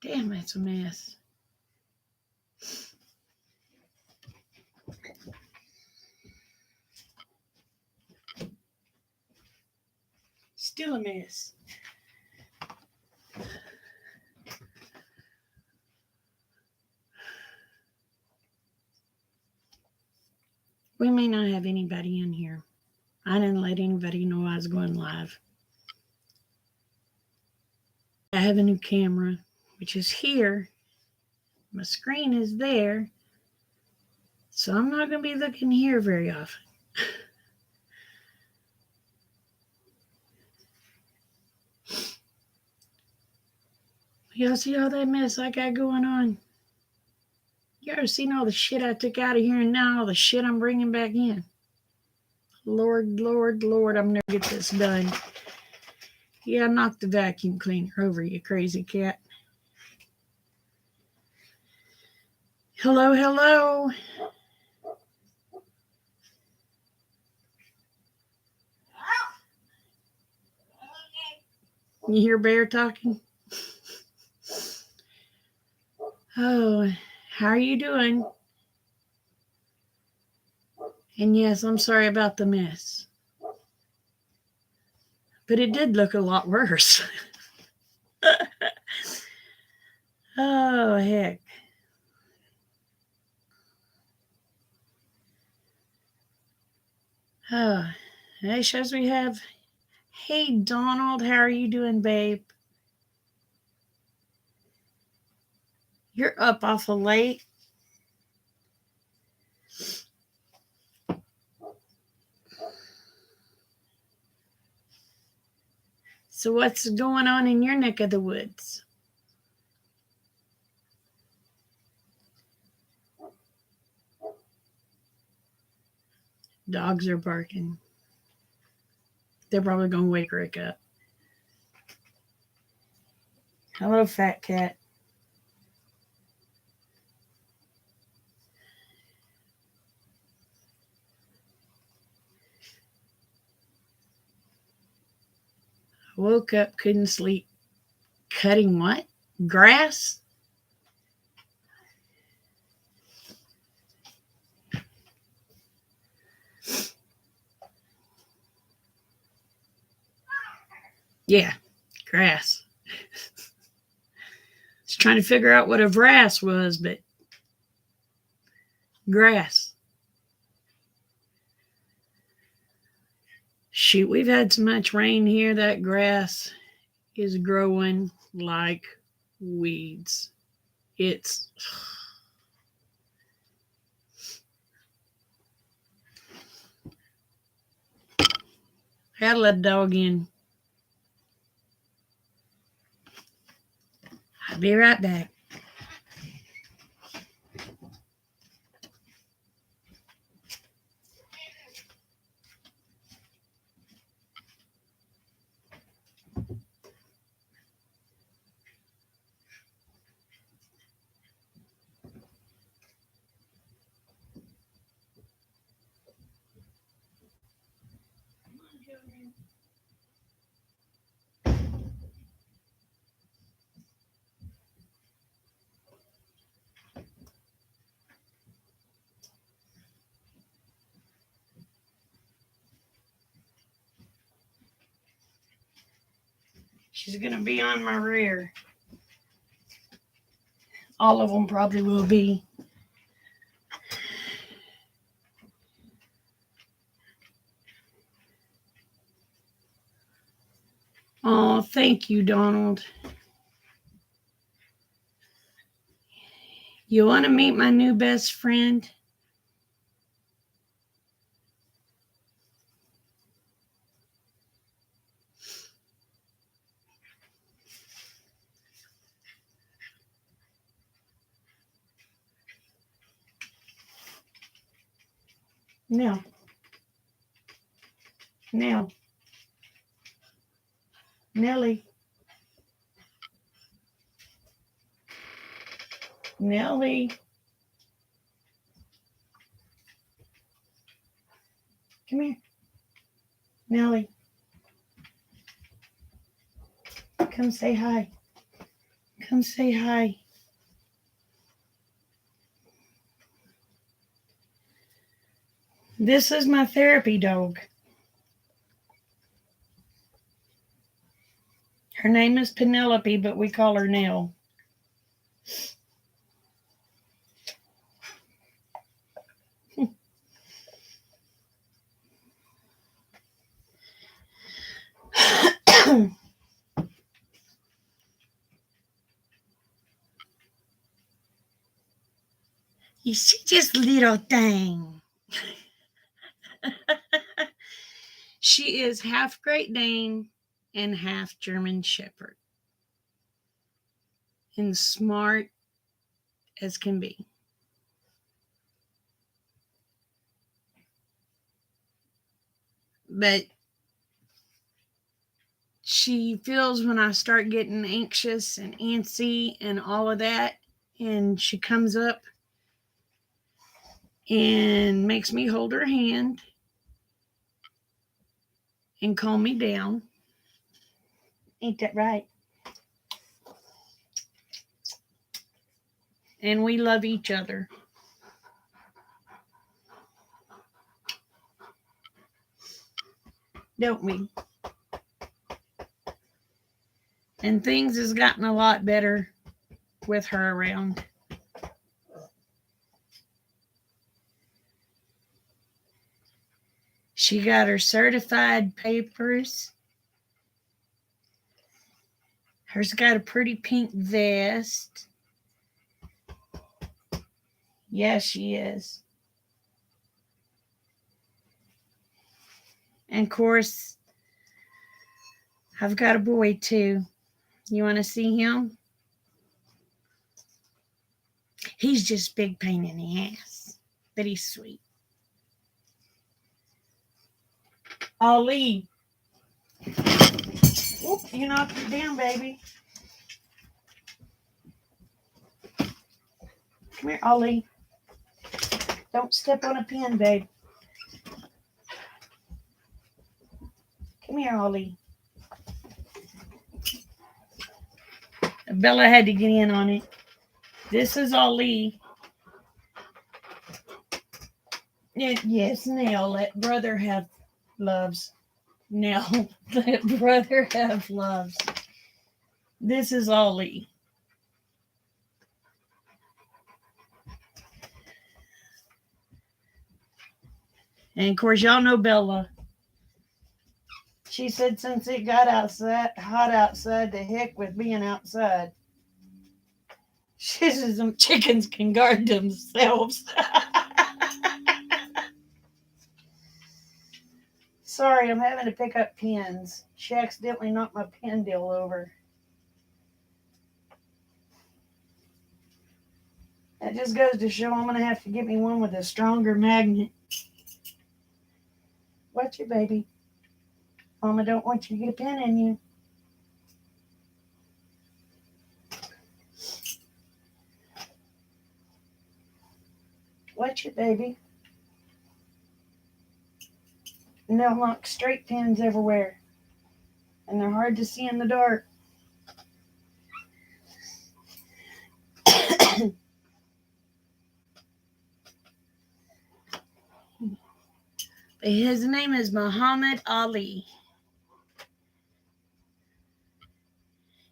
Damn, that's a mess. Still a mess. We may not have anybody in here. I didn't let anybody know I was going live. I have a new camera, which is here. My screen is there. So I'm not going to be looking here very often. Y'all see all that mess I got going on? You ever seen all the shit I took out of here and now all the shit I'm bringing back in? Lord, Lord, Lord, I'm never get this done. Yeah, knock the vacuum cleaner over, you crazy cat. Hello, hello. You hear Bear talking? Oh, how are you doing? And yes, I'm sorry about the mess. But it did look a lot worse. Oh, heck. Oh, hey, shows we have. Hey, Donald, how are you doing, babe? You're up awful late. So what's going on in your neck of the woods? Dogs are barking. They're probably going to wake Rick up. Hello, fat cat. I woke up, couldn't sleep. Cutting what? Grass? Yeah, grass. I was trying to figure out what a vrass was, but grass. Shoot, we've had so much rain here that grass is growing like weeds. It's I gotta let the dog in. I'll be right back. She's gonna be on my rear. All of them probably will be. Oh, thank you, Donald. You want to meet my new best friend? No. Nell. Nellie. Nellie. Come here. Nellie. Come say hi. Come say hi. This is my therapy dog. Her name is Penelope, but we call her Nell. She's just a little thing. She is half Great Dane and half German Shepherd. And smart as can be. But she feels when I start getting anxious and antsy and all of that, and she comes up and makes me hold her hand and calm me down. Ain't that right? And we love each other. Don't we? And things has gotten a lot better with her around. She got her certified papers. Hers got a pretty pink vest. Yeah, she is. And of course, I've got a boy too. You want to see him? He's just big pain in the ass, but he's sweet. Ollie. Oop, you knocked it down, baby. Come here, Ollie. Don't step on a pin, babe. Come here, Ollie. Bella had to get in on it. This is Ollie. Yes, Nell, let brother have loves. Nell, let brother have loves. This is Ollie. And of course, y'all know Bella. She said since it got outside, hot outside, the heck with being outside. She says them chickens can guard themselves. Sorry, I'm having to pick up pins. She accidentally knocked my pen deal over. That just goes to show I'm going to have to get me one with a stronger magnet. Watch it, baby. Mama don't want you to get a pin in you. Watch it, baby. And they'll knock straight pins everywhere. And they're hard to see in the dark. His name is Muhammad Ali.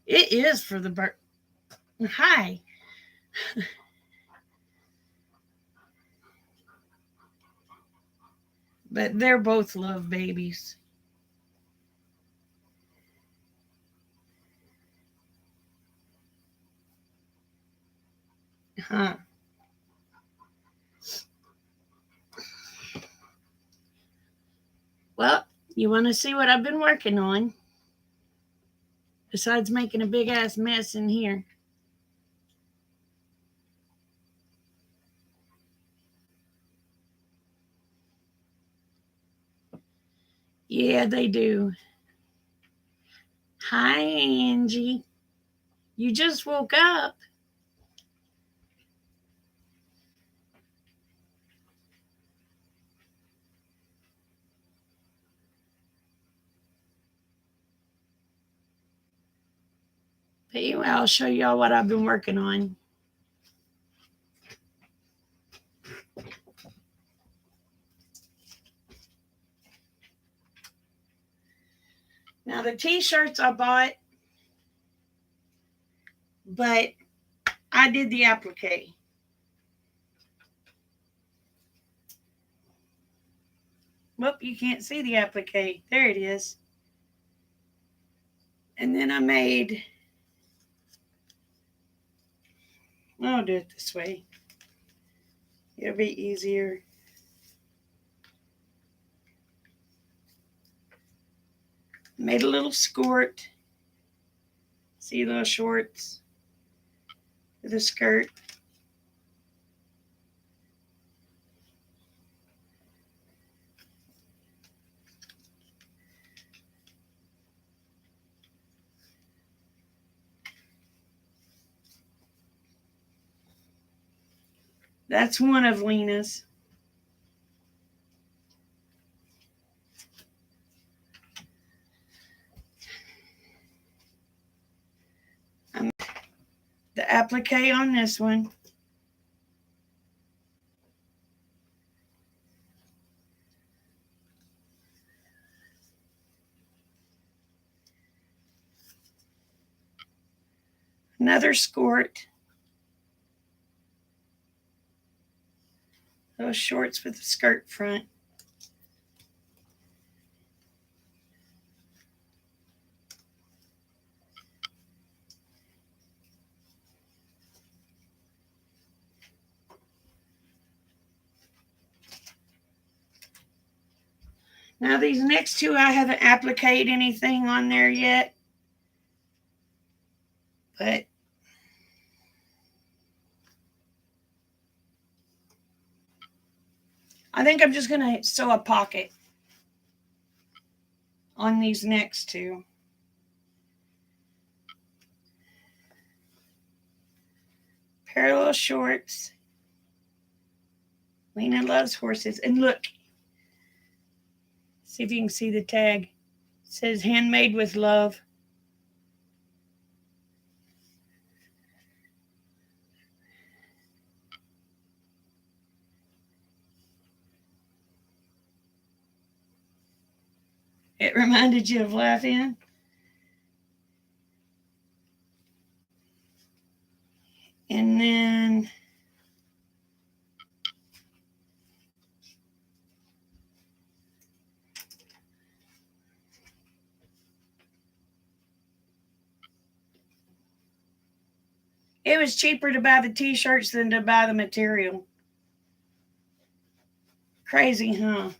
It is for the bird. Hi. But they're both love babies. Huh. Well, you want to see what I've been working on? Besides making a big ass mess in here. Yeah, they do. Hi, Angie. You just woke up. But anyway, I'll show y'all what I've been working on. Now the t-shirts I bought, but I did the applique. Whoop, you can't see the applique. There it is. And then I made, I'll do it this way. It'll be easier. Made a little skirt. See, little shorts with a skirt. That's one of Lena's. The applique on this one. Another skirt. Those shorts with the skirt front. Now these next two, I haven't appliqued anything on there yet. But I think I'm just going to sew a pocket on these next two. Parallel shorts. Lena loves horses. And look, see if you can see the tag. It says handmade with love. It reminded you of Laughing. And then it was cheaper to buy the t-shirts than to buy the material. Crazy, huh?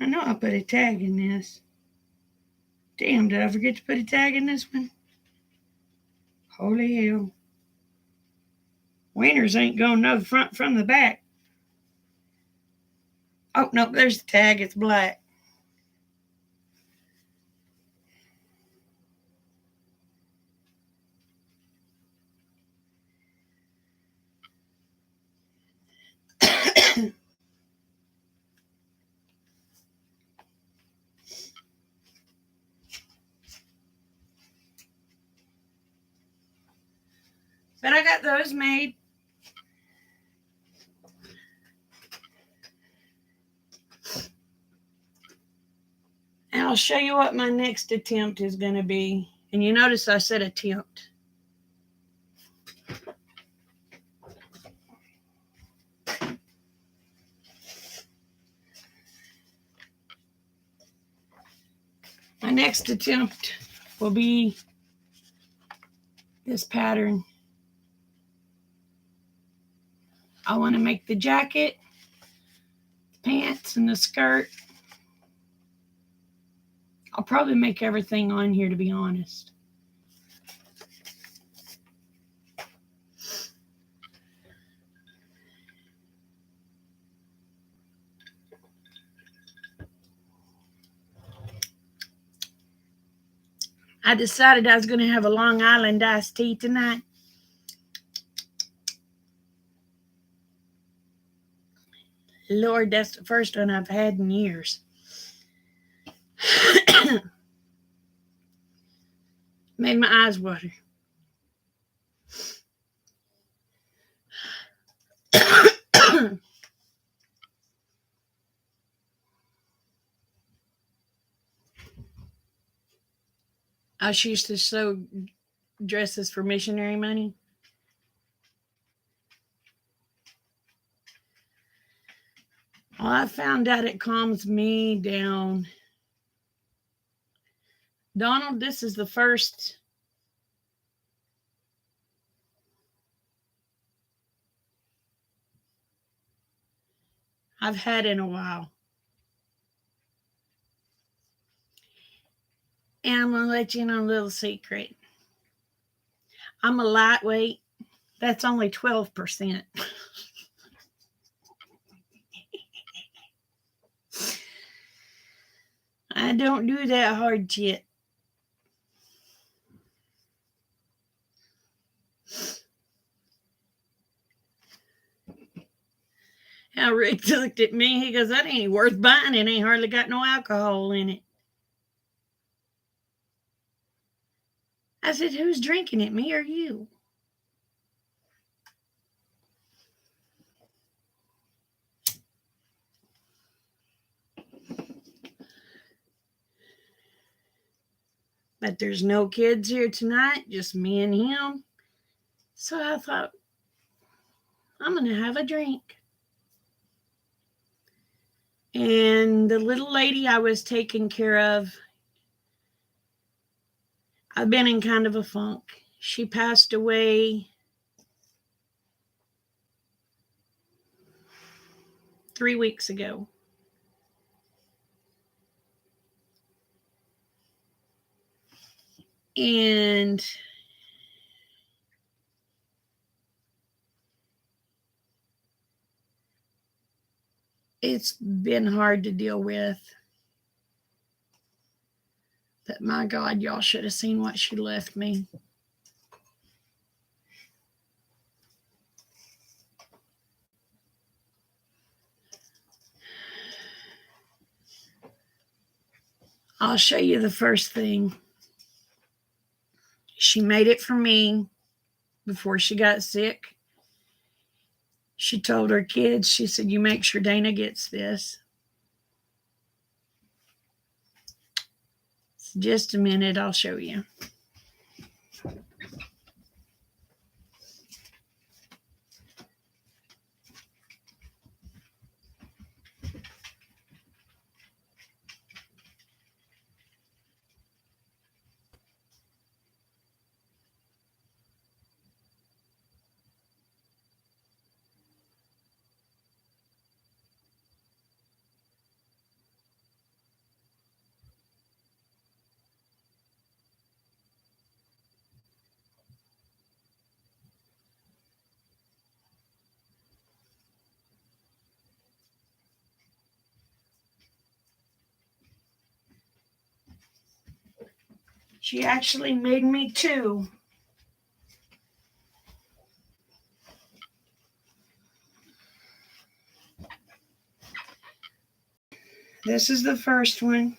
I know I put a tag in this. Damn, did I forget to put a tag in this one? Holy hell. Wieners ain't going to know the front from the back. Oh, no, there's the tag. It's black. But I got those made. And I'll show you what my next attempt is going to be. And you notice I said attempt. My next attempt will be this pattern. I want to make the jacket, the pants, and the skirt. I'll probably make everything on here, to be honest. I decided I was going to have a Long Island iced tea tonight. Lord, that's the first one I've had in years. Made my eyes water. I used to sew dresses for missionary money. Well, I found out it calms me down. Donald, this is the first I've had in a while. And I'm going to let you know a little secret. I'm a lightweight. That's only 12%. I don't do that hard shit. How Rick looked at me. He goes, that ain't worth buying. It ain't hardly got no alcohol in it. I said, who's drinking it, me or you? But there's no kids here tonight, just me and him. So I thought, I'm going to have a drink. And the little lady I was taking care of, I've been in kind of a funk. She passed away 3 weeks ago. And it's been hard to deal with. But my God, y'all should have seen what she left me. I'll show you the first thing. She made it for me before she got sick. She told her kids, she said, you make sure Dana gets this. So just a minute, I'll show you. She actually made me 2. This is the first one.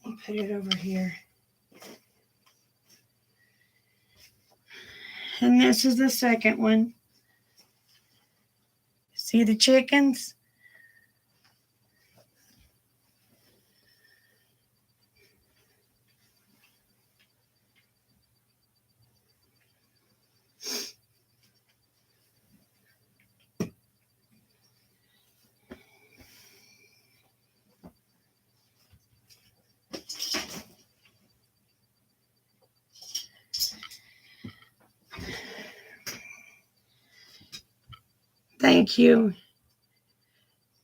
I'll put it over here. And this is the second one. See the chickens? Thank you.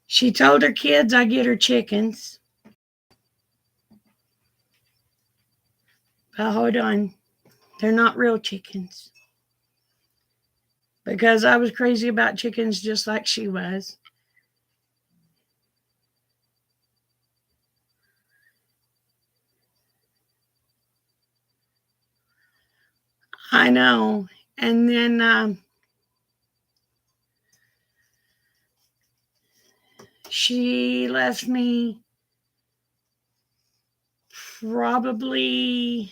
She told her kids I get her chickens. But hold on. They're not real chickens. Because I was crazy about chickens just like she was. I know. And then she left me probably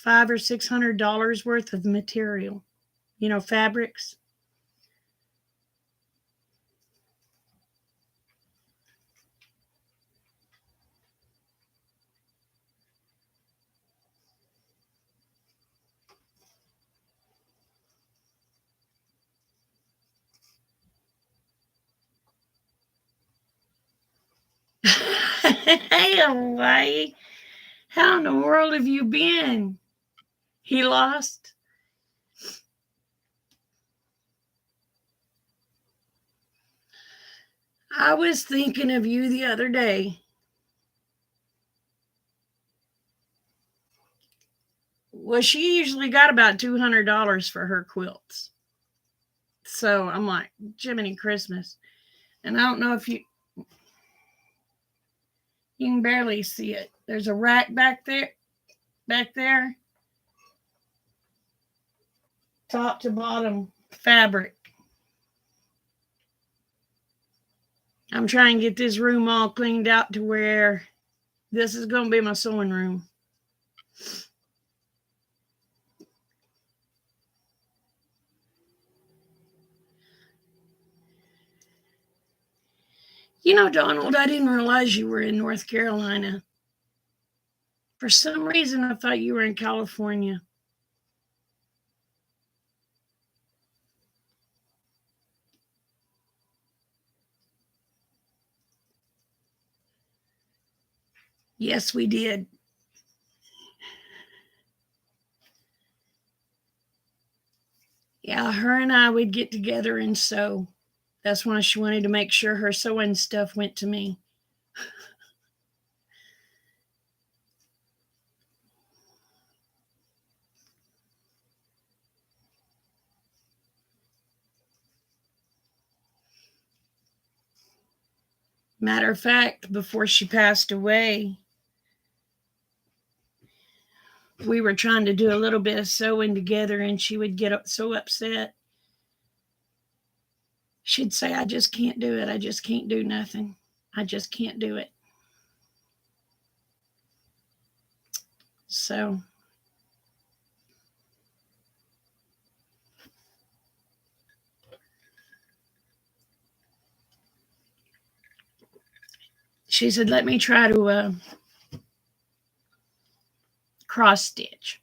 $500 or $600 worth of material, fabrics. Hey, Hawaii. How in the world have you been? He lost? I was thinking of you the other day. Well, she usually got about $200 for her quilts. So I'm like, Jiminy Christmas. And I don't know if you can barely see it. There's a rack back there, top to bottom fabric. I'm trying to get this room all cleaned out to where this is going to be my sewing room. Donald, I didn't realize you were in North Carolina. For some reason, I thought you were in California. Yes, we did. Yeah, her and I would get together and sew. That's why she wanted to make sure her sewing stuff went to me. Matter of fact, before she passed away, we were trying to do a little bit of sewing together, and she would get so upset. She'd say, I just can't do it. I just can't do nothing. I just can't do it. So she said, let me try to cross stitch.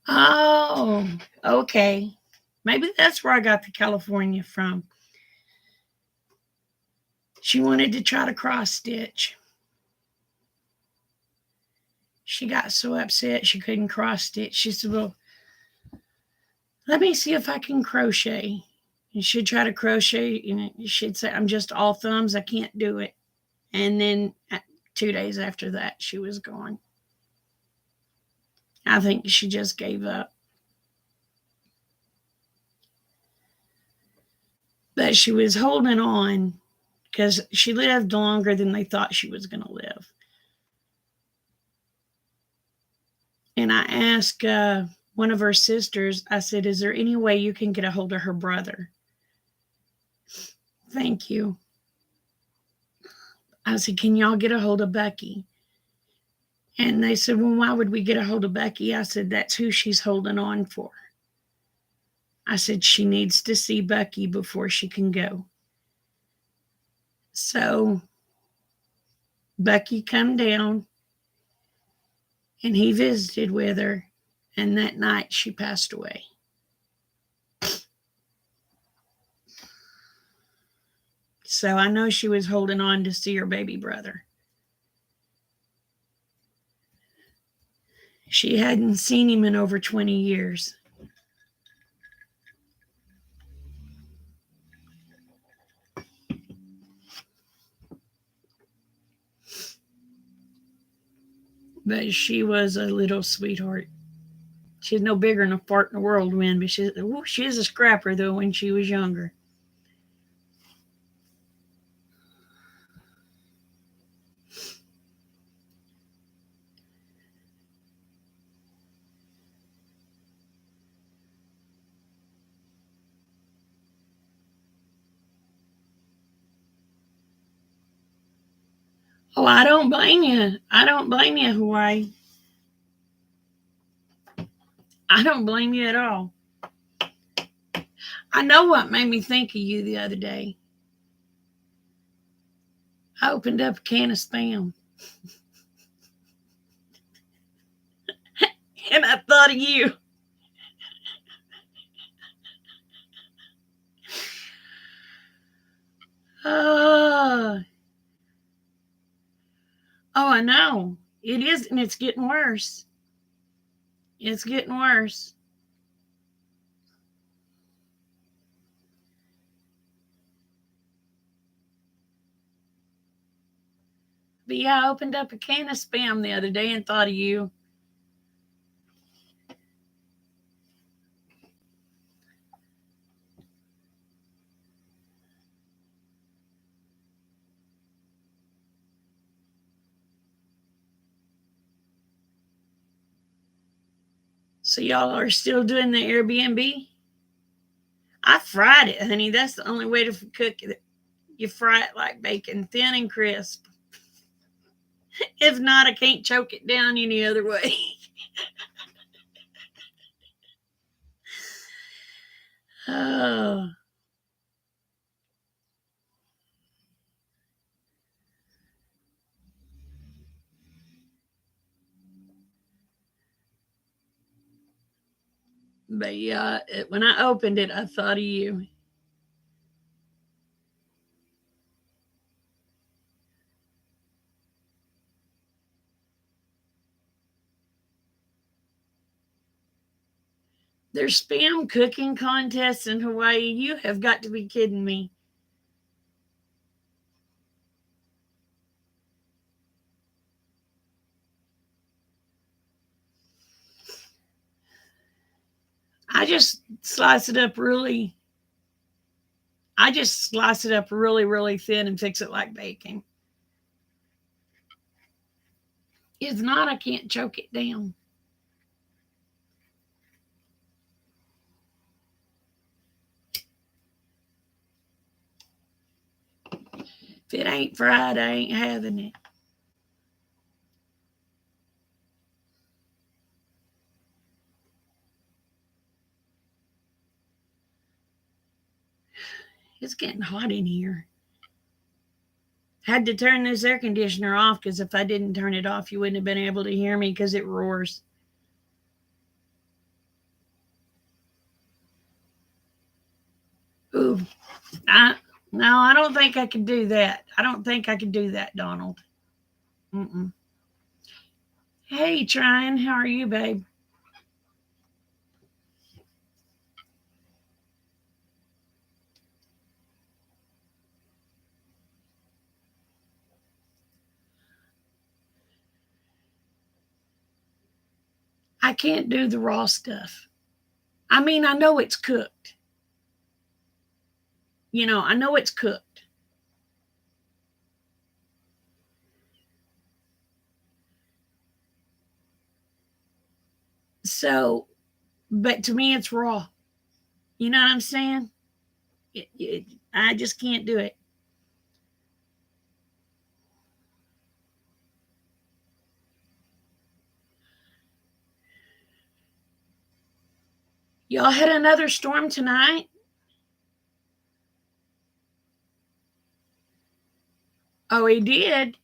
Oh, okay. Maybe that's where I got the California from. She wanted to try to cross stitch. She got so upset she couldn't cross stitch. She said, well, let me see if I can crochet. And she'd try to crochet, and she'd say, I'm just all thumbs. I can't do it. And then 2 days after that, she was gone. I think she just gave up. But she was holding on because she lived longer than they thought she was going to live. And I asked one of her sisters, I said, is there any way you can get a hold of her brother? Thank you. I said, can y'all get a hold of Becky? And they said, well, why would we get a hold of Becky? I said, that's who she's holding on for. I said, she needs to see Becky before she can go. So Becky come down and he visited with her. And that night she passed away. So I know she was holding on to see her baby brother. She hadn't seen him in over 20 years. But she was a little sweetheart. She's no bigger than a fart in a whirlwind, but she's a scrapper, though, when she was younger. Oh, I don't blame you. I don't blame you, Hawaii. I don't blame you at all. I know what made me think of you the other day. I opened up a can of Spam. And I thought of you. Oh, I know. It is, and it's getting worse. It's getting worse. But yeah, I opened up a can of Spam the other day and thought of you. So y'all are still doing the Airbnb? I fried it, honey. That's the only way to cook it. You fry it like bacon, thin and crisp. If not, I can't choke it down any other way. Oh. But yeah, when I opened it, I thought of you. There's Spam cooking contests in Hawaii. You have got to be kidding me. I just slice it up really. I just slice it up really, really thin and fix it like bacon. If not, I can't choke it down. If it ain't fried, I ain't having it. It's getting hot in here. Had to turn this air conditioner off because if I didn't turn it off, you wouldn't have been able to hear me because it roars. Ooh, no, I don't think I could do that. I don't think I could do that, Donald. Mm-mm. Hey, Trine, how are you, babe? I can't do the raw stuff. I mean, I know it's cooked. I know it's cooked. So, but to me, it's raw. You know what I'm saying? I just can't do it. Y'all had another storm tonight? Oh, he did.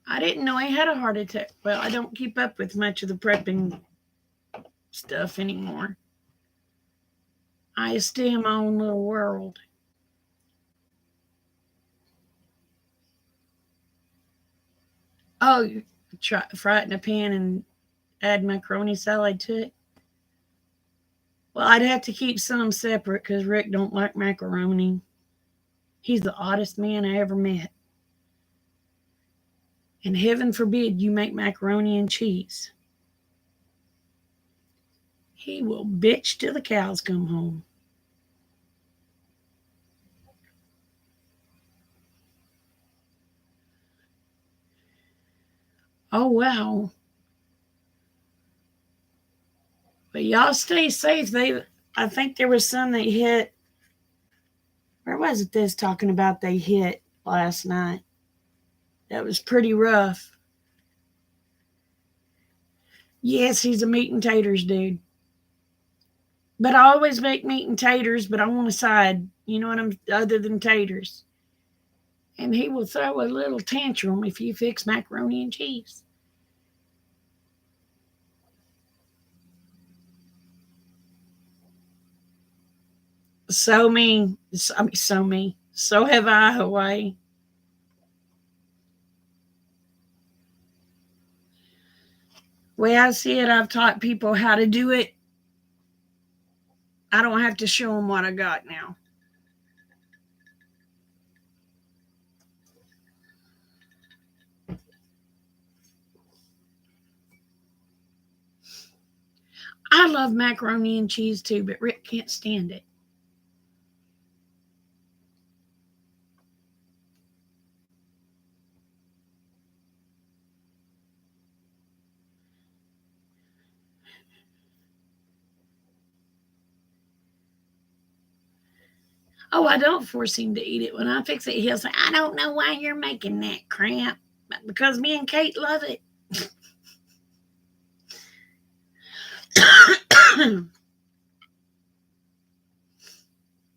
I didn't know he had a heart attack. Well, I don't keep up with much of the prepping stuff anymore. I stay in my own little world. Oh, fry it in a pan and add macaroni salad to it. Well, I'd have to keep some separate because Rick don't like macaroni. He's the oddest man I ever met. And heaven forbid you make macaroni and cheese. He will bitch till the cows come home. Oh, wow. But y'all stay safe. I think there was some that hit. Where was it this talking about they hit last night? That was pretty rough. Yes, he's a meat and taters dude. But I always make meat and taters, but I want a side, you know what I'm, other than taters. And he will throw a little tantrum if you fix macaroni and cheese. So me, I mean, so me. So have I, Hawaii. Way I see it, I've taught people how to do it. I don't have to show them what I got now. I love macaroni and cheese too, but Rick can't stand it. Oh, I don't force him to eat it. When I fix it, he'll say, I don't know why you're making that crap. But because me and Kate love it.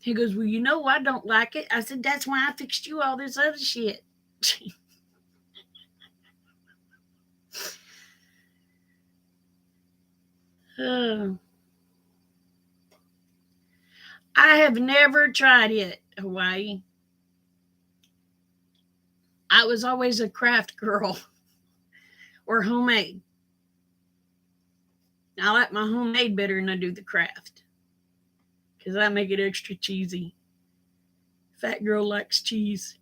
He goes, well, you know I don't like it. I said, that's why I fixed you all this other shit. uh, I have never tried it, Hawaii. I was always a craft girl or homemade. I like my homemade better than I do the craft because I make it extra cheesy. Fat girl likes cheese.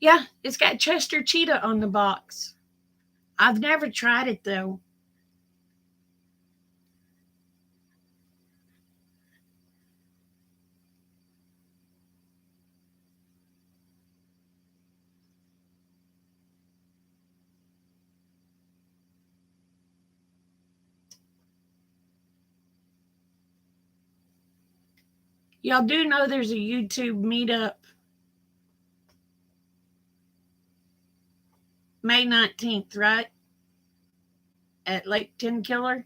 Yeah, it's got Chester Cheetah on the box. I've never tried it though. Y'all do know there's a YouTube meetup May 19th, right? At Lake Tenkiller.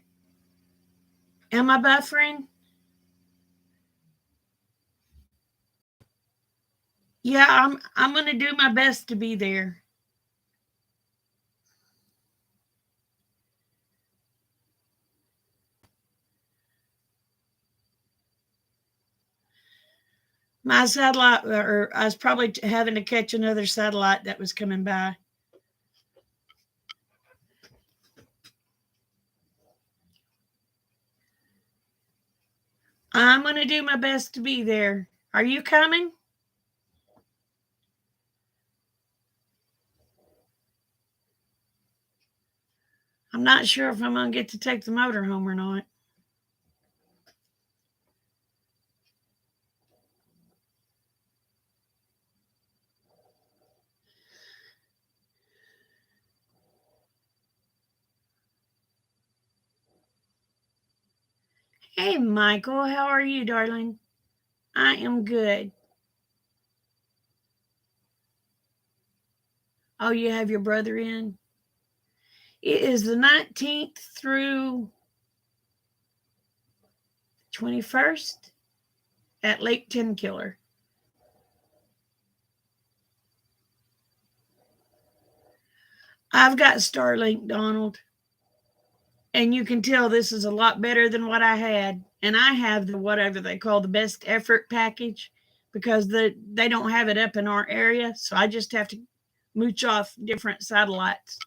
Am I buffering? Yeah, I'm gonna do my best to be there. My satellite, or I was probably having to catch another satellite that was coming by. I'm gonna do my best to be there. Are you coming? I'm not sure if I'm gonna get to take the motor home or not. Hey, Michael, how are you, darling? I am good. Oh, you have your brother in? It is the 19th through 21st. at Lake Tenkiller. I've got Starlink, Donald, and you can tell this is a lot better than what I had. And I have the whatever they call the best effort package because they don't have it up in our area, so I just have to mooch off different satellites.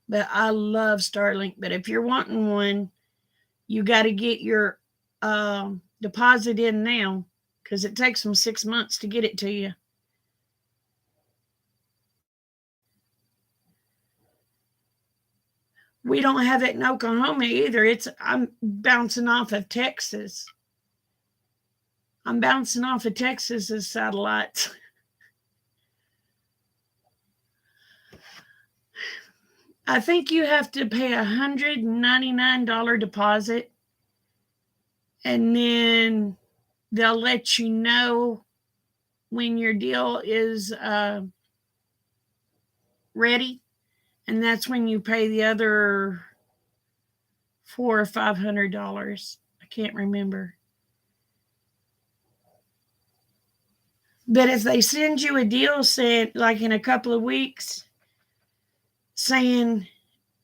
But I love Starlink. But if you're wanting one, you got to get your deposit in now because it takes them 6 months to get it to you. We don't have it in Oklahoma either. I'm bouncing off of Texas. I'm bouncing off of Texas's satellites. I think you have to pay $199 deposit, and then they'll let you know when your deal is ready, and that's when you pay the other $400 or $500. I can't remember. But if they send you a deal saying, like in a couple of weeks, saying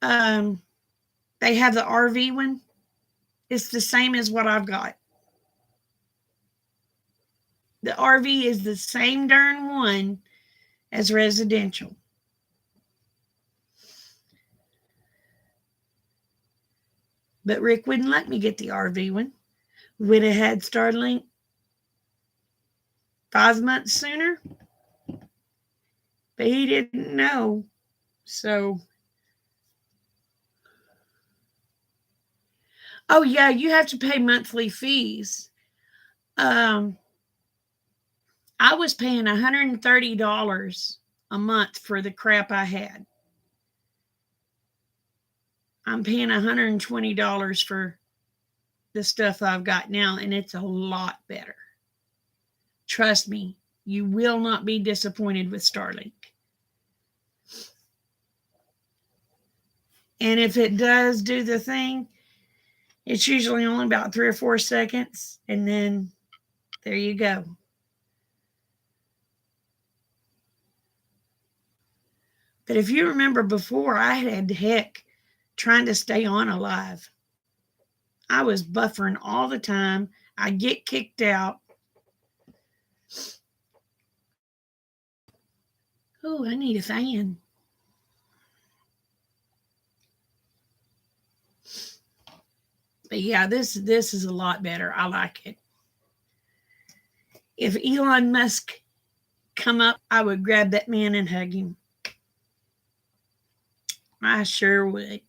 they have the RV one, it's the same as what I've got. The RV is the same darn one as residential. But Rick wouldn't let me get the RV one. Would have had Starlink 5 months sooner, but he didn't know. So, oh yeah, you have to pay monthly fees. I was paying $130 a month for the crap I had. I'm paying $120 for the stuff I've got now, and it's a lot better. Trust me, you will not be disappointed with Starlink. And if it does do the thing, it's usually only about 3 or 4 seconds, and then there you go. But if you remember before, I had heck trying to stay on alive. I was buffering all the time. I'd get kicked out. Oh, I need a fan. But yeah, this is a lot better. I like it. If Elon Musk come up, I would grab that man and hug him. I sure would.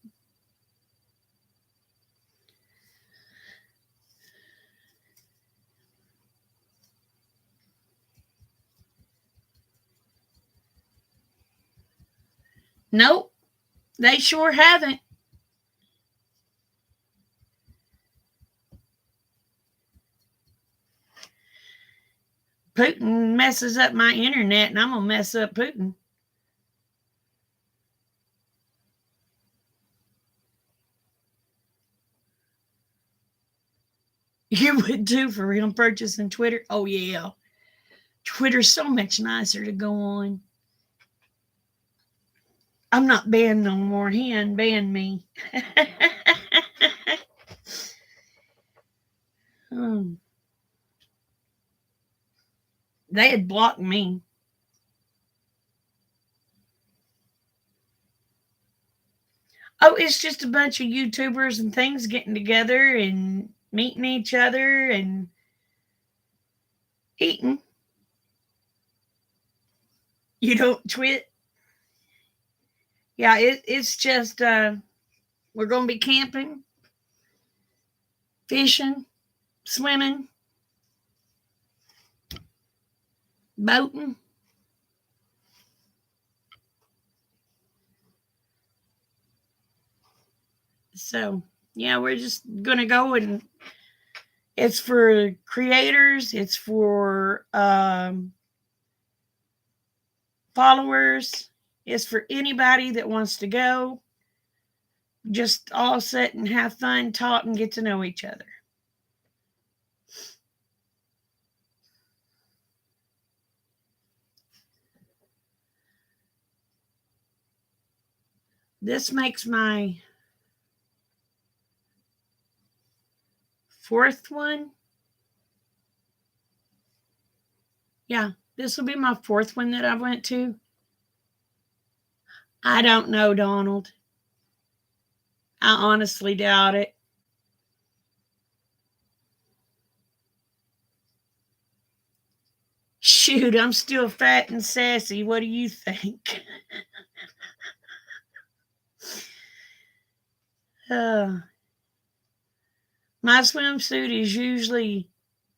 Nope, they sure haven't. Putin messes up my internet, and I'm going to mess up Putin. You would too for him purchasing Twitter. Oh, yeah. Twitter's so much nicer to go on. I'm not banned no more. He unbanned me. They had blocked me. Oh, it's just a bunch of YouTubers and things getting together and meeting each other and eating. You don't twit? Yeah, it's just we're going to be camping, fishing, swimming, boating. So, yeah, we're just going to go, and it's for creators. It's for followers. It's for anybody that wants to go. Just all sit and have fun, talk, and get to know each other. This makes my 4th one. Yeah, this will be my 4th one that I went to. I don't know, Donald. I honestly doubt it. Shoot, I'm still fat and sassy. What do you think? My swimsuit is usually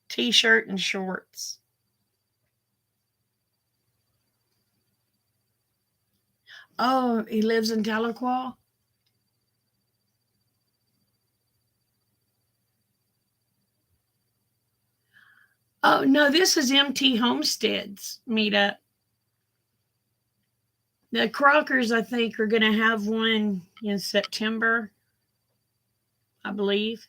t-shirt and shorts. Oh, he lives in Tahlequah? Oh, no, this is MT Homestead's meetup. The Crockers, I think, are going to have one in September, I believe.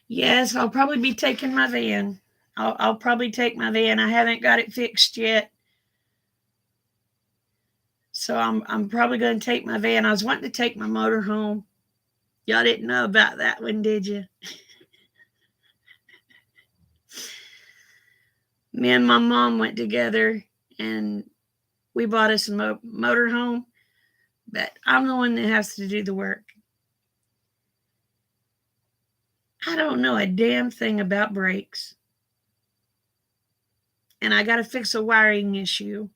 Yes, I'll probably be taking my van. I'll probably take my van. I haven't got it fixed yet. So I'm probably going to take my van. I was wanting to take my motor home. Y'all didn't know about that one, did you? Me and my mom went together and we bought us a motor home. But I'm the one that has to do the work. I don't know a damn thing about brakes. And I got to fix a wiring issue.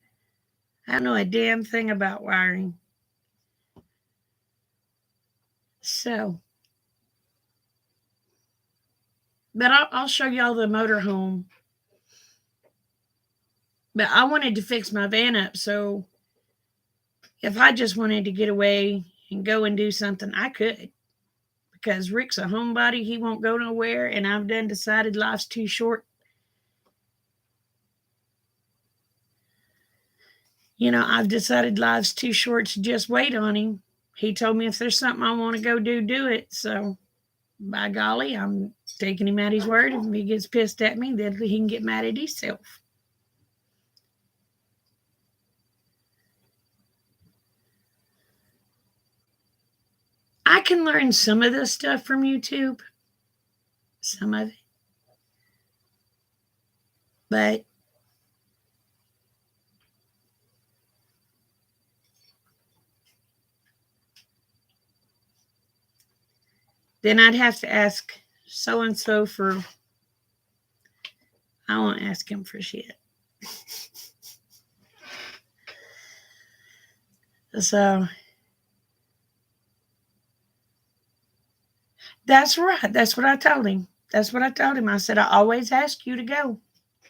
I don't know a damn thing about wiring. So, but I'll show y'all the motorhome. But I wanted to fix my van up, so if I just wanted to get away and go and do something, I could. Because Rick's a homebody, he won't go nowhere, and I've done decided life's too short. I've decided life's too short to just wait on him. He told me if there's something I want to go do it. So, by golly, I'm taking him at his word. If he gets pissed at me, then he can get mad at himself. I can learn some of this stuff from YouTube. Some of it. But then I'd have to ask so-and-so for, I won't ask him for shit. So, that's right. That's what I told him. I said, I always ask you to go.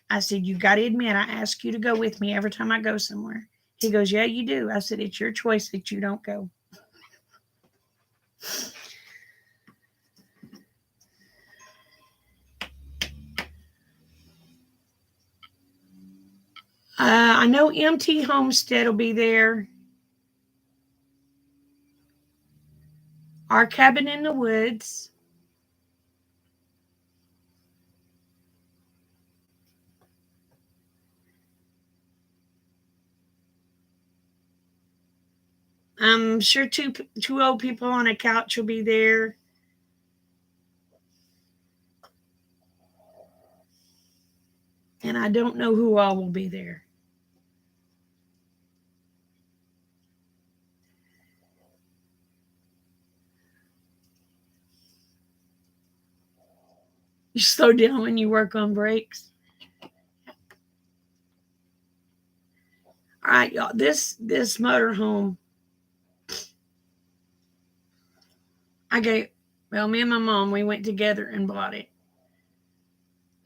I said, you got to admit, I ask you to go with me every time I go somewhere. He goes, yeah, you do. I said, it's your choice that you don't go. I know MT Homestead will be there. Our Cabin in the Woods. I'm sure two old people on a couch will be there. And I don't know who all will be there. You slow down when you work on brakes. All right, y'all. This motorhome, me and my mom, we went together and bought it.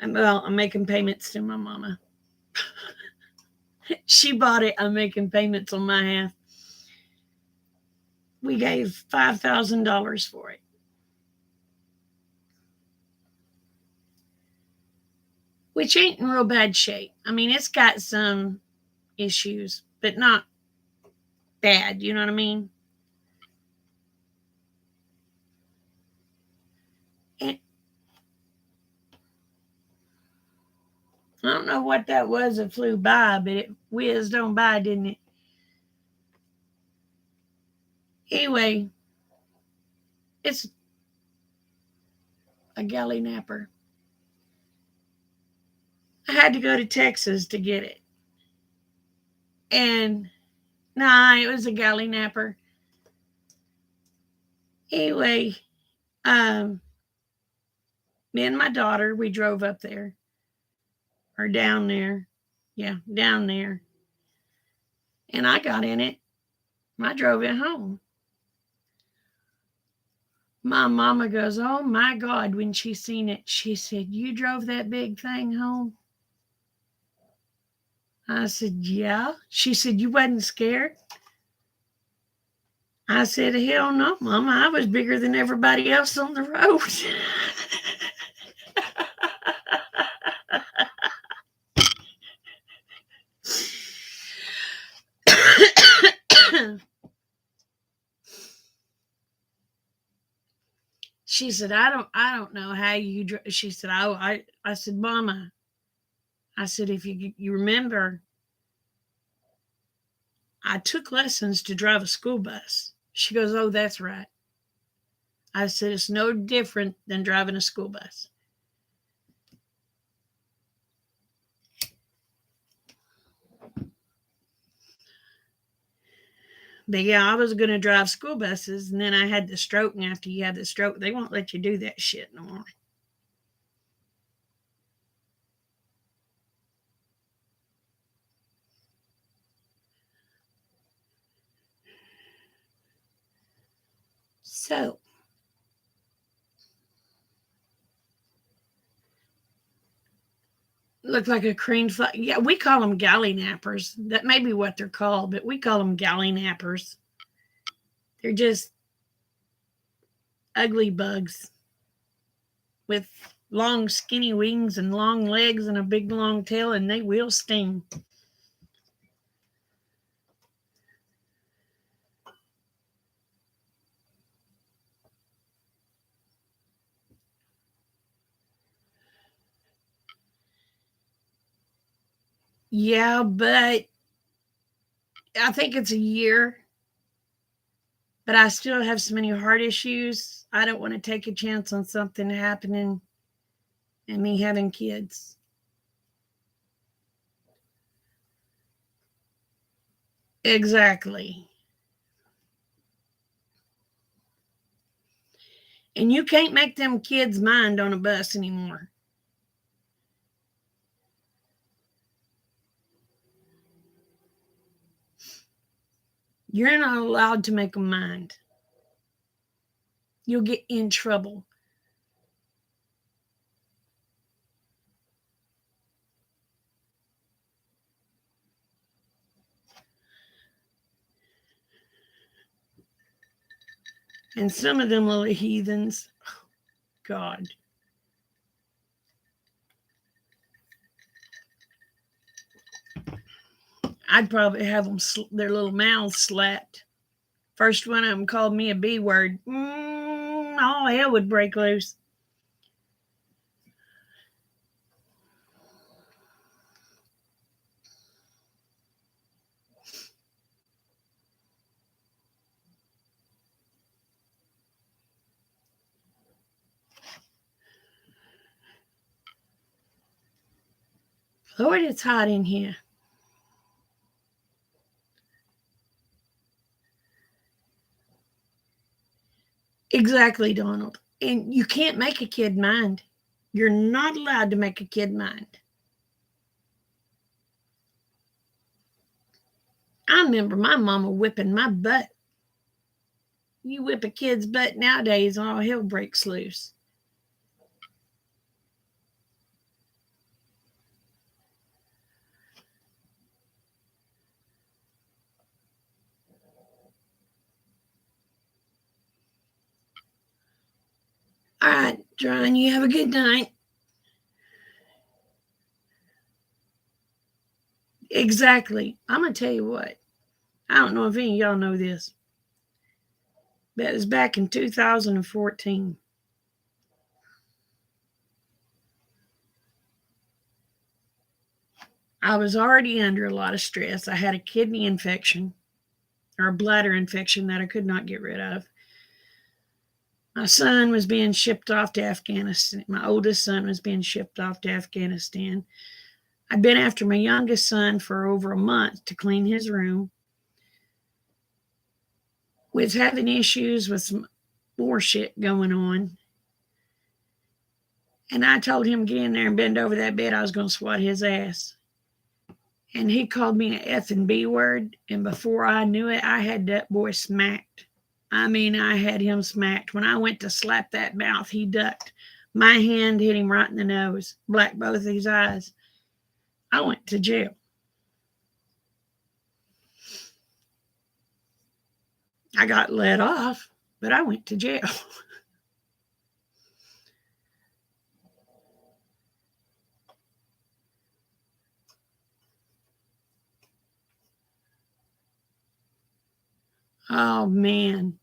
And I'm making payments to my mama. She bought it. I'm making payments on my half. We gave $5,000 for it. which ain't in real bad shape. I mean, it's got some issues, but not bad. You know what I mean? And I don't know what that was that flew by, but it whizzed on by, didn't it? Anyway, it's a galley napper. I had to go to Texas to get it. And nah, it was a galley napper. Anyway, me and my daughter, we drove up there or down there. Yeah, down there. And I got in it. I drove it home. My mama goes, "Oh my God," when she seen it. She said, "You drove that big thing home?" I said, "Yeah." She said, "You wasn't scared?" I said, "Hell no, Mama. I was bigger than everybody else on the road." She said, "I don't know how you." She said, I said, "Mama," I said, "if you remember, I took lessons to drive a school bus." She goes, "Oh, that's right." I said, "It's no different than driving a school bus." But yeah, I was going to drive school buses, and then I had the stroke. And after you have the stroke, they won't let you do that shit no more. So, look like a cream fly. Yeah, we call them galley nappers. That may be what they're called, but we call them galley nappers. They're just ugly bugs with long, skinny wings and long legs and a big, long tail, and they will sting. Yeah, but I think it's a year. But I still have so many heart issues. I don't want to take a chance on something happening and me having kids. Exactly. And you can't make them kids mind on a bus anymore. You're not allowed to make them mind. You'll get in trouble. And some of them little heathens, God, I'd probably have them their little mouths slapped. First one of them called me a B word. All hell would break loose. Lord, it's hot in here. Exactly, Donald. And you can't make a kid mind. You're not allowed to make a kid mind. I remember my mama whipping my butt. You whip a kid's butt nowadays, all hell breaks loose. All right, John, you have a good night. Exactly. I'm going to tell you what. I don't know if any of y'all know this, but it was back in 2014. I was already under a lot of stress. I had a kidney infection or a bladder infection that I could not get rid of. My son was being shipped off to Afghanistan. My oldest son was being shipped off to Afghanistan. I'd been after my youngest son for over a month to clean his room. Was having issues with some more shit going on. And I told him, get in there and bend over that bed. I was going to swat his ass. And he called me an F and B word. And before I knew it, I had that boy smacked. I mean, I had him smacked. When I went to slap that mouth, he ducked. My hand hit him right in the nose, blacked both his eyes. I went to jail. I got let off, but I went to jail. Oh, man.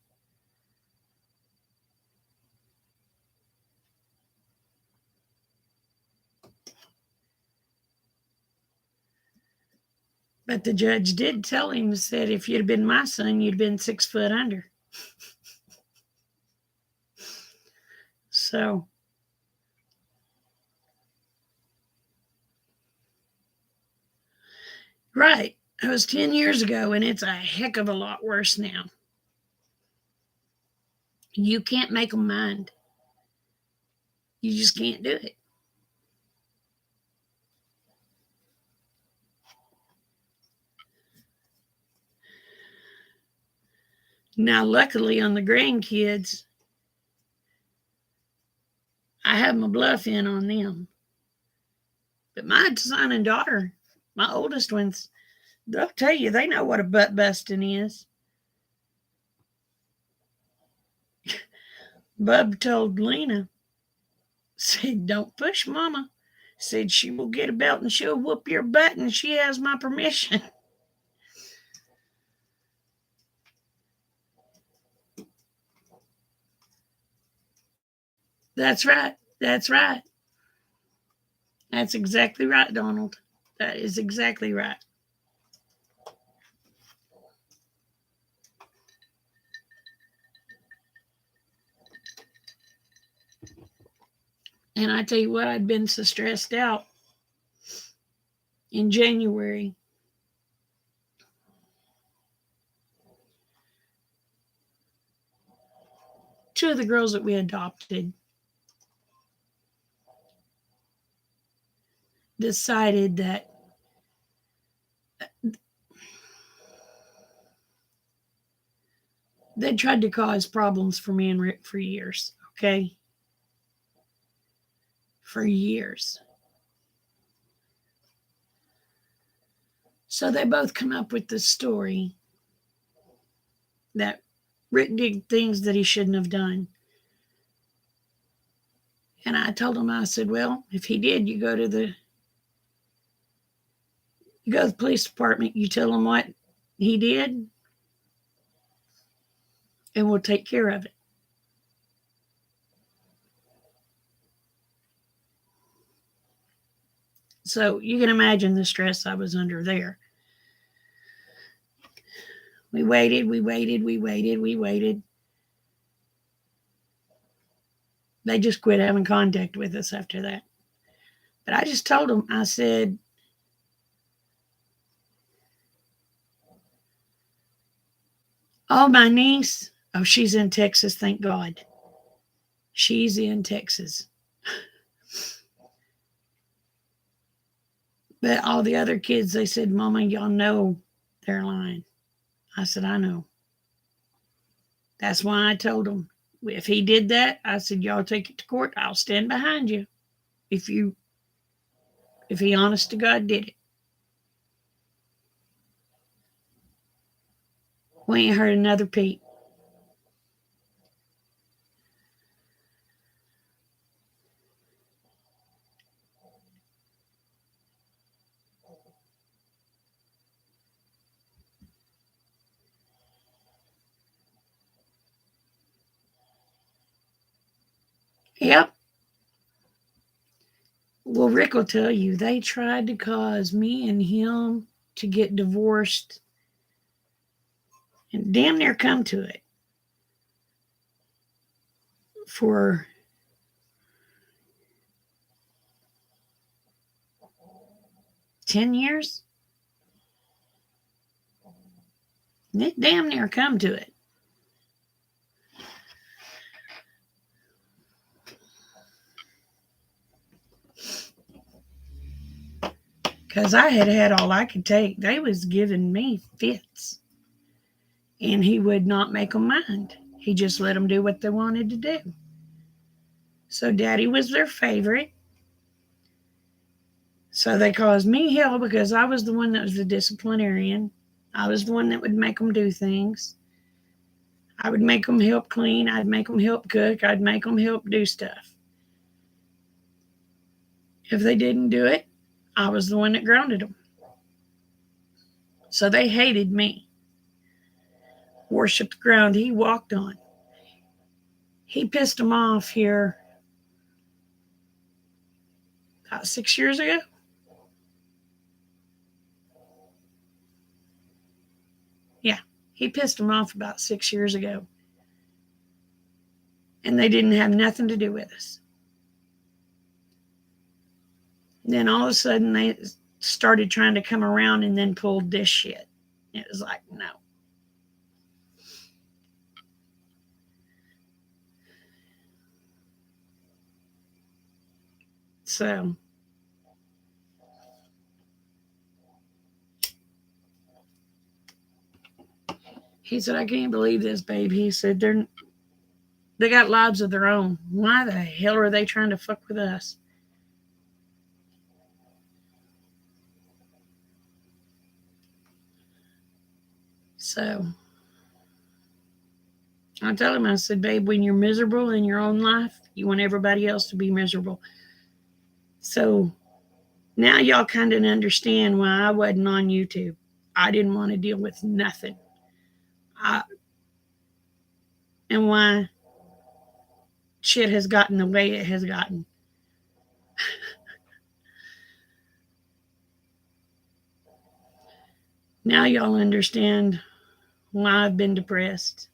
But the judge did tell him, said, if you'd been my son, you'd been 6 foot under. So, right. That was 10 years ago, and it's a heck of a lot worse now. You can't make them mind. You just can't do it. Now, luckily on the grandkids, I have my bluff in on them. But my son and daughter, my oldest ones, they'll tell you they know what a butt busting is. Bub told Lena, said, don't push mama. Said she will get a belt and she'll whoop your butt and she has my permission. That's right. That's right. That's exactly right, Donald. That is exactly right. And I tell you what, I'd been so stressed out in January. Two of the girls that we adopted decided that they tried to cause problems for me and Rick for years, okay? For years. So they both come up with this story that Rick did things that he shouldn't have done. And I told him, I said, well, if he did, you go to the police department, you tell them what he did, and we'll take care of it. So you can imagine the stress I was under there. We waited. They just quit having contact with us after that. But I just told them, I said, oh, my niece, oh, she's in Texas, thank God. She's in Texas. But all the other kids, they said, Mama, y'all know they're lying. I said, I know. That's why I told them, if he did that, I said, y'all take it to court. I'll stand behind you. If he honest to God did it. We ain't heard another peep. Yep. Well, Rick will tell you they tried to cause me and him to get divorced and damn near come to it for 10 years. It damn near come to it. Because I had had all I could take. They was giving me fits. And he would not make them mind. He just let them do what they wanted to do. So Daddy was their favorite. So they caused me hell because I was the one that was the disciplinarian. I was the one that would make them do things. I would make them help clean. I'd make them help cook. I'd make them help do stuff. If they didn't do it, I was the one that grounded them. So they hated me. Worshipped the ground he walked on. He pissed them off here about 6 years ago. Yeah, he pissed them off about 6 years ago. And they didn't have nothing to do with us. Then all of a sudden they started trying to come around and then pulled this shit. It was like, no. So he said, I can't believe this, babe. He said, they got lives of their own. Why the hell are they trying to fuck with us? So I told him, I said, babe, when you're miserable in your own life, you want everybody else to be miserable. So now y'all kind of understand why I wasn't on YouTube. I didn't want to deal with nothing. And why shit has gotten the way it has gotten. Now y'all understand why I've been depressed.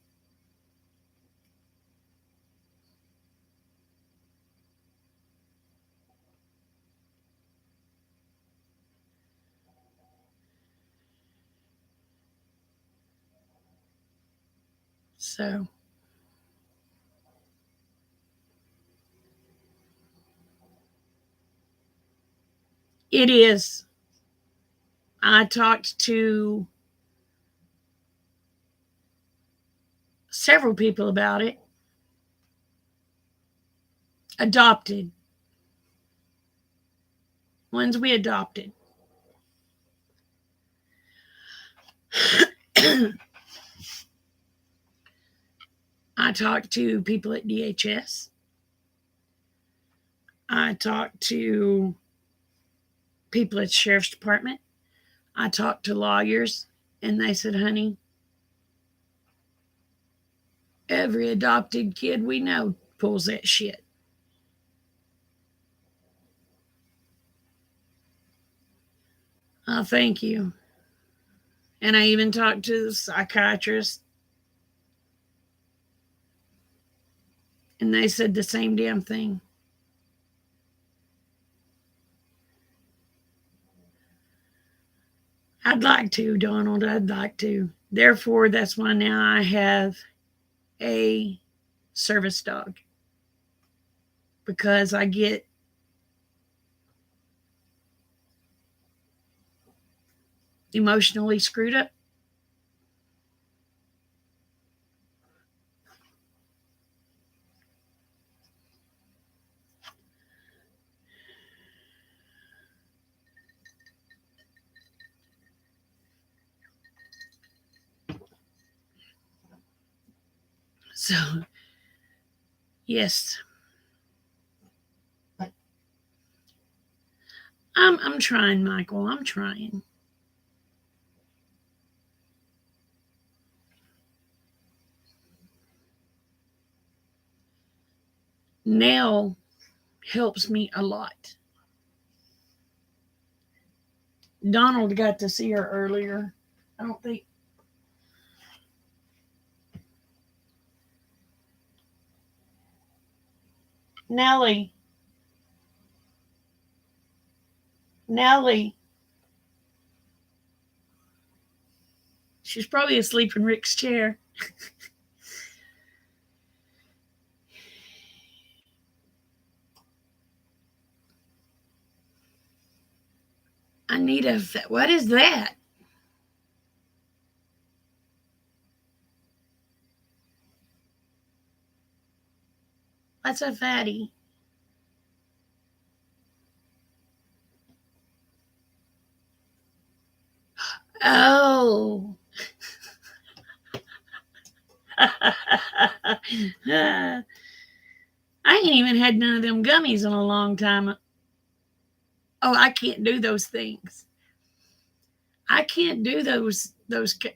So it is. I talked to several people about it. Adopted. Ones we adopted. I talked to people at DHS. I talked to people at the Sheriff's Department. I talked to lawyers, and they said, honey, every adopted kid we know pulls that shit. Oh, thank you. And I even talked to the psychiatrist, and they said the same damn thing. I'd like to, Donald. I'd like to. Therefore, that's why now I have a service dog, because I get emotionally screwed up. So, yes, I'm trying, Michael. I'm trying. Nell helps me a lot. Donald got to see her earlier. I don't think. Nellie. Nellie. She's probably asleep in Rick's chair. I need a. What is that? What's a fatty? Oh. I ain't even had none of them gummies in a long time. Oh, I can't do those things. I can't do those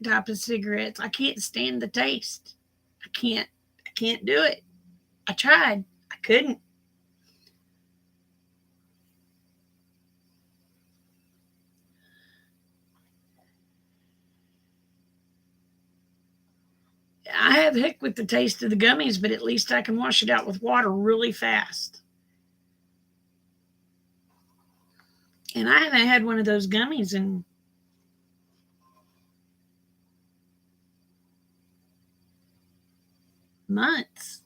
type of cigarettes. I can't stand the taste. I can't do it. I tried. I couldn't. I have heck with the taste of the gummies, but at least I can wash it out with water really fast. And I haven't had one of those gummies in months.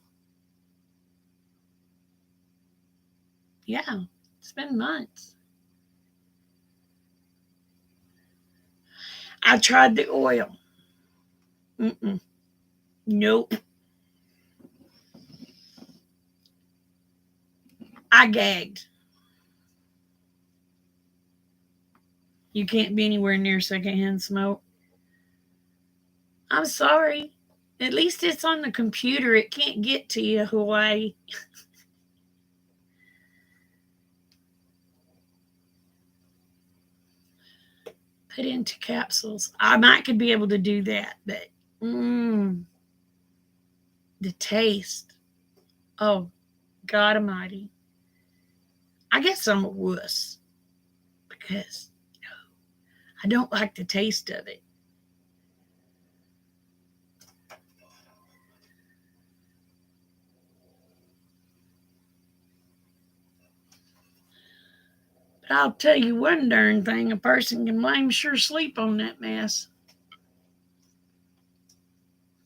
Yeah, it's been months. I tried the oil. Mm-mm. Nope. I gagged. You can't be anywhere near secondhand smoke. I'm sorry. At least it's on the computer. It can't get to you, Hawaii. Put into capsules. I might could be able to do that, but the taste. Oh, God Almighty. I guess I'm a wuss because I don't like the taste of it. But I'll tell you one darn thing, a person can blame sure sleep on that mess.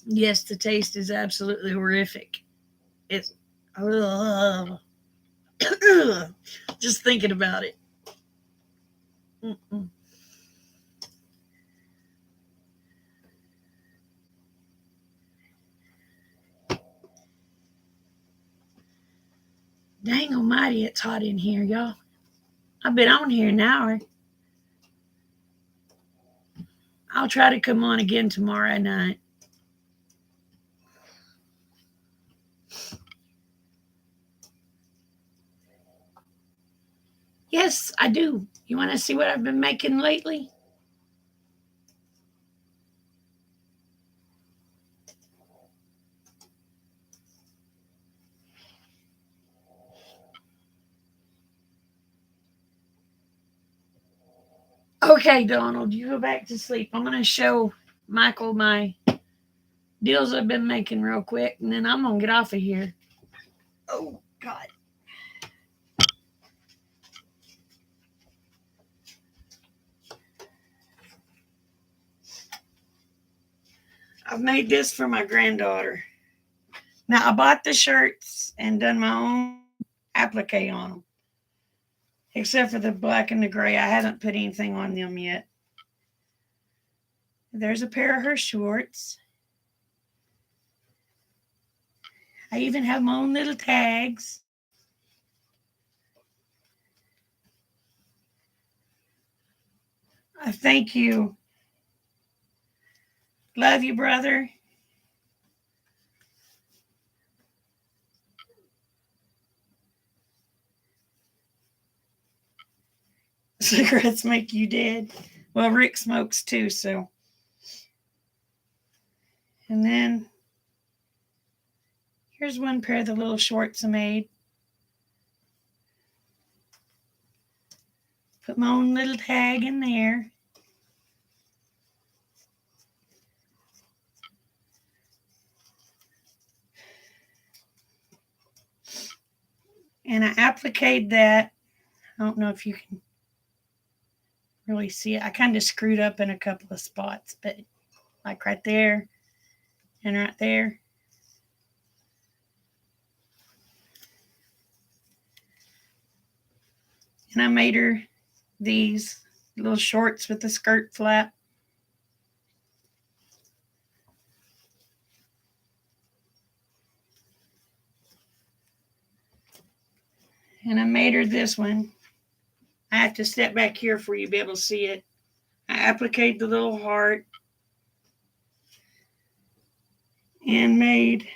Yes, the taste is absolutely horrific. It's just thinking about it. Mm-mm. Dang almighty, it's hot in here, y'all. I've been on here an hour. I'll try to come on again tomorrow night. Yes, I do. You want to see what I've been making lately? Okay, Donald, you go back to sleep. I'm going to show Michael my deals I've been making real quick, and then I'm going to get off of here. Oh, God. I've made this for my granddaughter. Now, I bought the shirts and done my own applique on them, except for the black and the gray. I haven't put anything on them yet. There's a pair of her shorts. I even have my own little tags. I thank you. Love you, brother. Cigarettes make you dead. Well, Rick smokes too, so. And then Here's one pair of the little shorts I made. Put my own little tag in there. And I appliqued that. I don't know if you can really see it. I kind of screwed up in a couple of spots, but like right there and right there. And I made her these little shorts with the skirt flap. And I made her this one. I have to step back here for you to be able to see it. I appliqued the little heart and made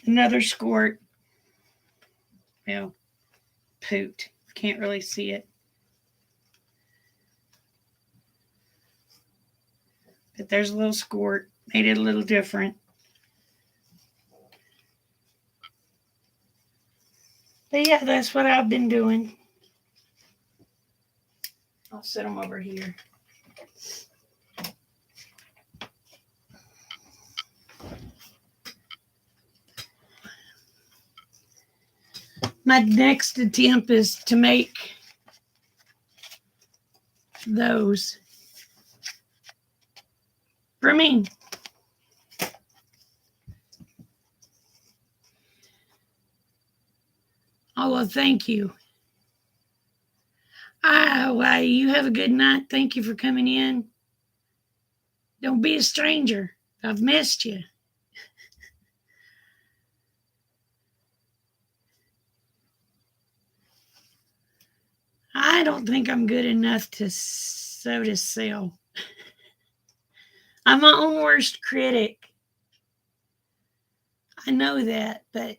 another skirt. Well, poot. Can't really see it. But there's a little skirt. Made it a little different. But yeah, that's what I've been doing. I'll set them over here. My next attempt is to make those for me. Oh, well, thank you. Why, you have a good night. Thank you for coming in. Don't be a stranger. I've missed you. I don't think I'm good enough to sew to sell. I'm my own worst critic. I know that, but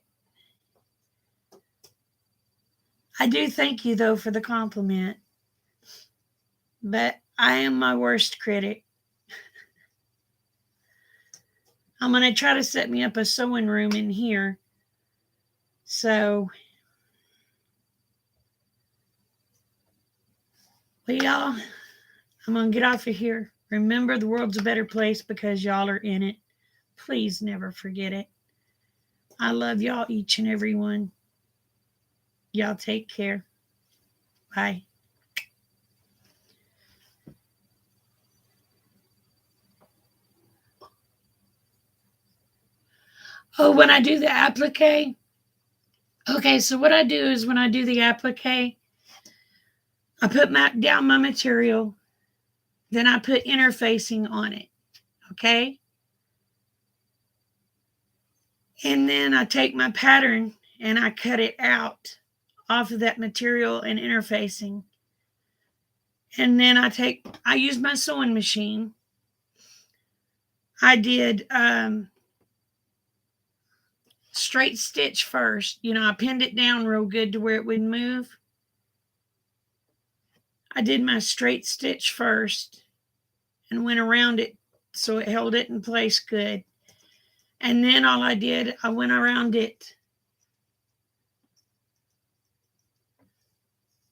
I do thank you, though, for the compliment. But I am my worst critic. I'm going to try to set me up a sewing room in here. So, well, y'all, I'm going to get off of here. Remember, the world's a better place because y'all are in it. Please never forget it. I love y'all, each and every one. Y'all take care. Bye. Oh, when I do the applique. Okay, so what I do is when I do the applique, I put down my material, then I put interfacing on it. Okay? And then I take my pattern and I cut it out off of that material and interfacing. And then I use my sewing machine. I did straight stitch first. I pinned it down real good to where it wouldn't move. I did my straight stitch first and went around it so it held it in place good. And then all I did, I went around it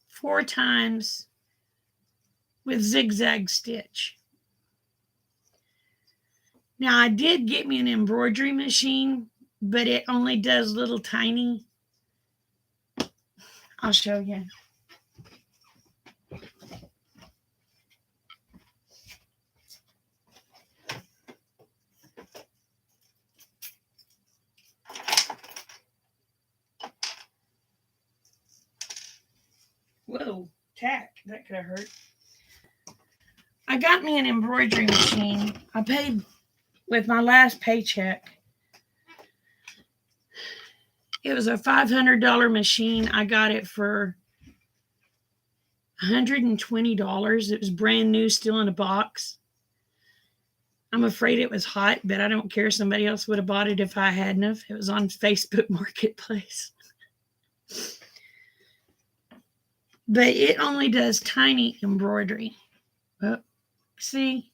4 times with zigzag stitch. Now, I did get me an embroidery machine, but it only does little tiny. I'll show you. Whoa, tack. That could have hurt. I got me an embroidery machine. I paid with my last paycheck. It was a $500 machine. I got it for $120. It was brand new, still in a box. I'm afraid it was hot, but I don't care. Somebody else would have bought it if I hadn't have. It was on Facebook Marketplace. But it only does tiny embroidery. Oh, see?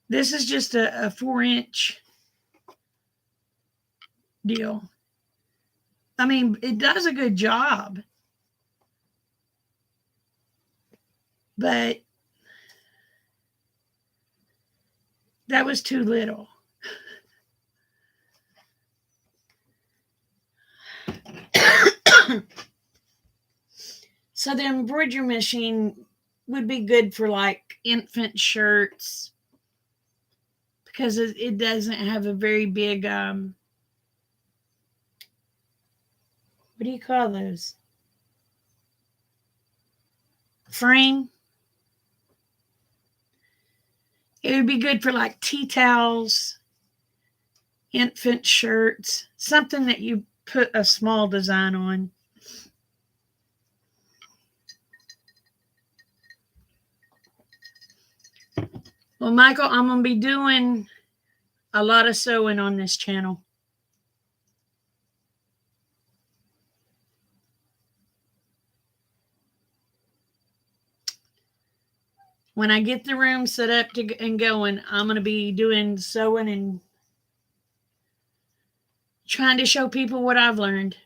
This is just a 4-inch deal. I mean, it does a good job, but that was too little. So the embroidery machine would be good for like infant shirts because it doesn't have a very big what do you call those? Frame. It would be good for like tea towels, infant shirts, something that you put a small design on. Well, Michael, I'm going to be doing a lot of sewing on this channel. When I get the room set up and going, I'm going to be doing sewing and trying to show people what I've learned.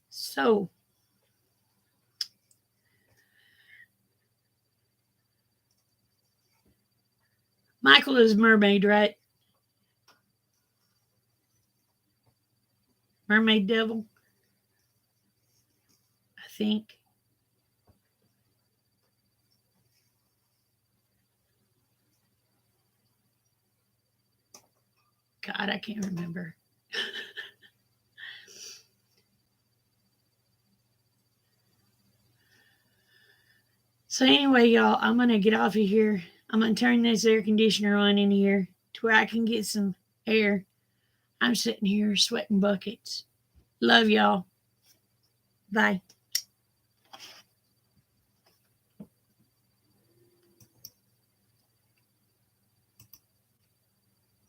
So, Michael is mermaid, right? Mermaid devil, I think. God, I can't remember. So anyway, y'all, I'm going to get off of here. I'm going to turn this air conditioner on in here to where I can get some air. I'm sitting here sweating buckets. Love y'all. Bye.